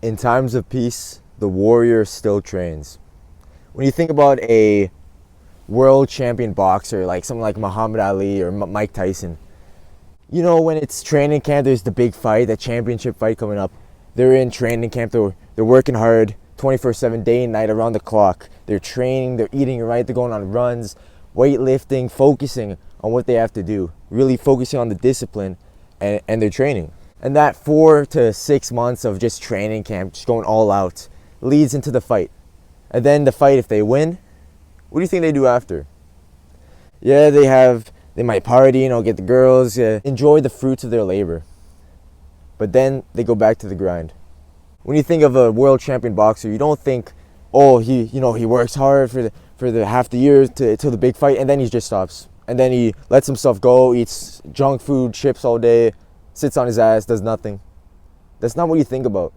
In times of peace, the warrior still trains. When you think about a world champion boxer, like someone like Muhammad Ali or Mike Tyson, you know, when it's training camp, there's the big fight, that championship fight coming up. They're in training camp, they're working hard 24/7, day and night, around the clock. They're training, they're eating right, they're going on runs, weightlifting, focusing on what they have to do, really focusing on the discipline and their training. And that 4 to 6 months of just training camp, just going all out, leads into the fight. And then the fight, if they win, what do you think they do after? Yeah, they might party, you know, get the girls, enjoy the fruits of their labor. But then they go back to the grind. When you think of a world champion boxer, you don't think, oh, he works hard for the half the year till the big fight, and then he just stops. And then he lets himself go, eats junk food, chips all day, sits on his ass, does nothing. That's not what you think about,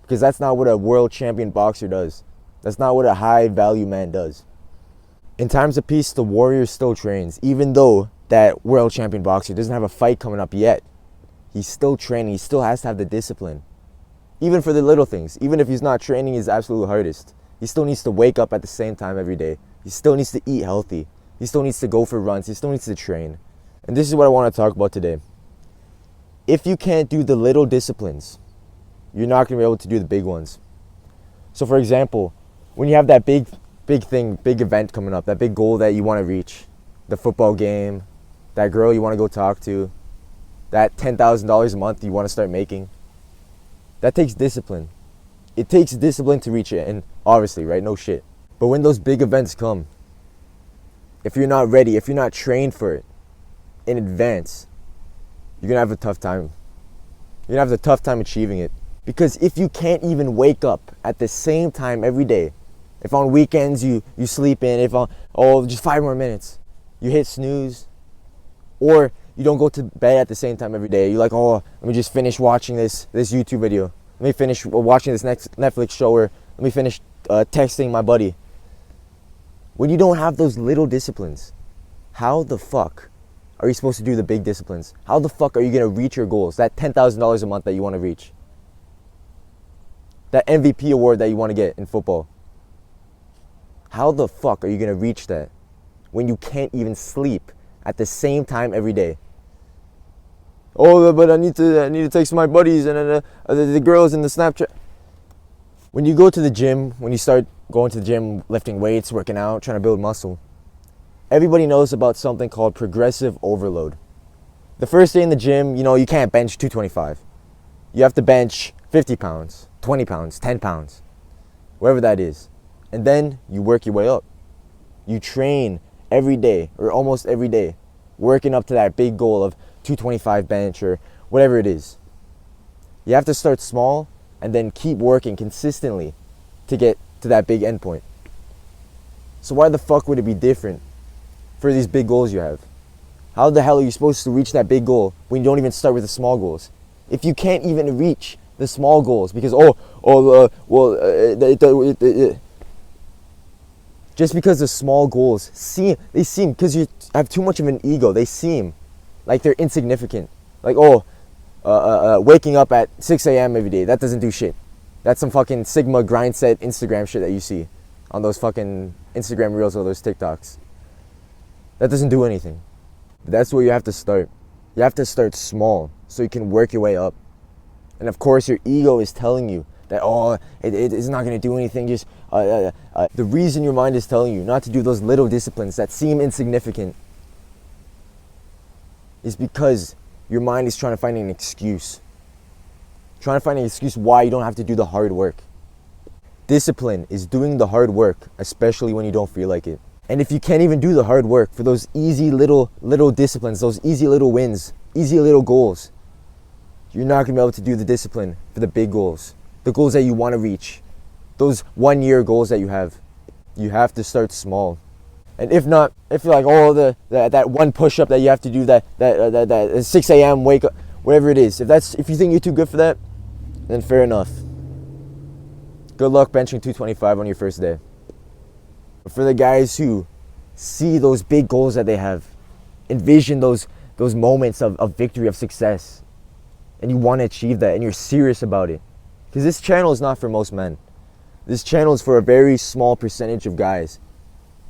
because that's not what a world champion boxer does. That's not what a high value man does. In times of peace, the warrior still trains. Even though that world champion boxer doesn't have a fight coming up yet, he's still training. He still has to have the discipline. Even for the little things. Even if he's not training his absolute hardest, he still needs to wake up at the same time every day. He still needs to eat healthy. He still needs to go for runs. He still needs to train. And this is what I want to talk about today. If you can't do the little disciplines, you're not going to be able to do the big ones. So for example, when you have that big event coming up, that big goal that you want to reach, the football game, that girl you want to go talk to, that $10,000 a month you want to start making, that takes discipline. It takes discipline to reach it, and obviously, right, no shit. But when those big events come, if you're not ready, if you're not trained for it in advance, you're going to have a tough time. You're going to have a tough time achieving it. Because if you can't even wake up at the same time every day, if on weekends you sleep in, if on, just 5 more minutes, you hit snooze, or you don't go to bed at the same time every day, you're like, let me just finish watching this YouTube video. Let me finish watching this next Netflix show, or let me finish texting my buddy. When you don't have those little disciplines, how the fuck are you supposed to do the big disciplines? How the fuck are you going to reach your goals? That $10,000 a month that you want to reach. That MVP award that you want to get in football. How the fuck are you going to reach that when you can't even sleep at the same time every day? Oh, but I need to text my buddies and the girls in the Snapchat. When you go to the gym, when you start going to the gym, lifting weights, working out, trying to build muscle, everybody knows about something called progressive overload. The first day in the gym, you can't bench 225. You have to bench 50 pounds, 20 pounds, 10 pounds, whatever that is. And then you work your way up. You train every day, or almost every day, working up to that big goal of 225 bench or whatever it is. You have to start small and then keep working consistently to get to that big endpoint. So why the fuck would it be different for these big goals you have? How the hell are you supposed to reach that big goal when you don't even start with the small goals? If you can't even reach the small goals because just because the small goals seem, because you have too much of an ego, they seem like they're insignificant. Like, waking up at 6 a.m. every day, that doesn't do shit. That's some fucking Sigma grind set Instagram shit that you see on those fucking Instagram reels or those TikToks. That doesn't do anything. But that's where you have to start. You have to start small so you can work your way up. And of course, your ego is telling you that, it's not going to do anything. Just the reason your mind is telling you not to do those little disciplines that seem insignificant is because your mind is trying to find an excuse. Trying to find an excuse why you don't have to do the hard work. Discipline is doing the hard work, especially when you don't feel like it. And if you can't even do the hard work for those easy little disciplines, those easy little wins, easy little goals, you're not going to be able to do the discipline for the big goals. The goals that you want to reach. Those 1 year goals that you have. You have to start small. And if not, if you're like, that one push-up that you have to do, that 6 a.m. wake up, whatever it is, if you think you're too good for that, then fair enough. Good luck benching 225 on your first day. But for the guys who see those big goals that they have, envision those moments of victory, of success, and you want to achieve that, and you're serious about it, Because this channel is not for most men. This channel is for a very small percentage of guys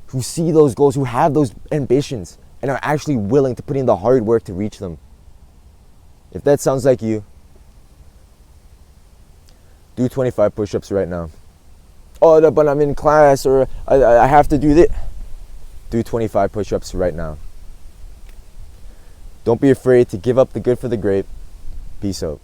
who see those goals, who have those ambitions, and are actually willing to put in the hard work to reach them. If that sounds like you, do 25 push-ups right now. Oh, but I'm in class, or I have to do this. Do 25 push-ups right now. Don't be afraid to give up the good for the great. Peace out.